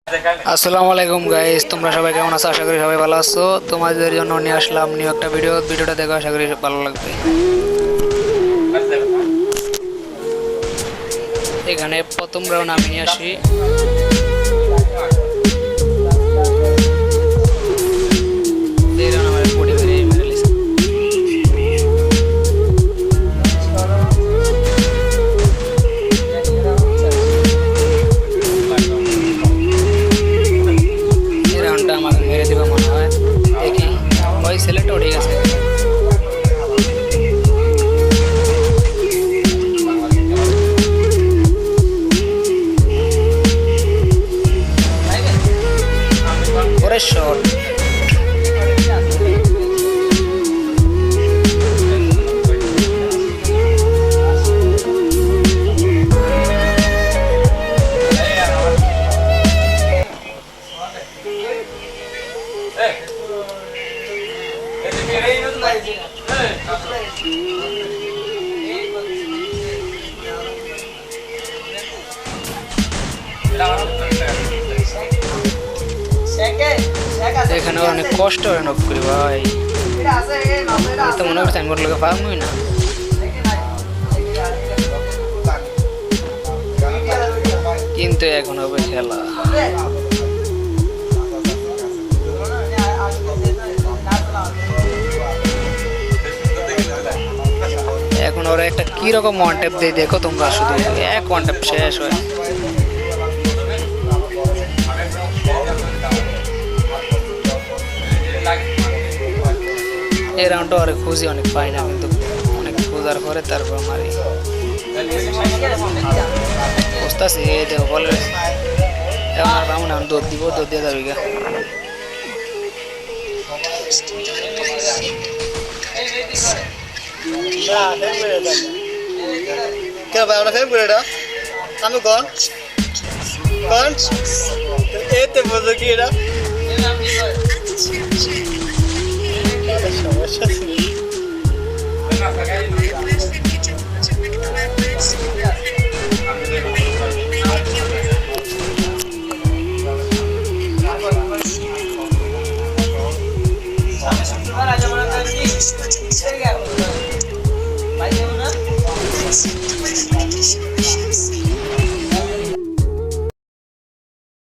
আসসালামু আলাইকুম গাইস, তোমরা সবাই কেমন আছো? আশা করি সবাই ভালো আছো। তোমাদের জন্য নিয়ে আসলাম নিউ একটা ভিডিওটা দেখো, আশা করি ভালো লাগবে। এখানে প্রথম রাউন্ড আমি নিয়ে আসি। সিলেক্ট হয়ে গেছে। পরে শট এখানে অনেক কষ্ট হয় নক করি ভাই, তো মনে করছি আমি লোকে পারবই না। কিন্তু এখন হবে খেলা। এখন ওরা একটা কিরকম ওয়ান ট্যাপ দিয়ে দেখো তোমরা, শুধু এক ওয়ান ট্যাপ শেষ হয়। এই রাউন্ডটা অনেক খুঁজি, অনেক পাই না, কিন্তু অনেক খোঁজার পরে তারপর মারি। বুঝতেছি এই দেখো বলে এখন আর পাবো না, দৌড় দিব, দৌড় দিয়ে যাবি গা। क्या भाई अपना फेवरेट है আমি কোন কোন এতে বলো কি এটা সমস্যা ছিল Vai ter uma?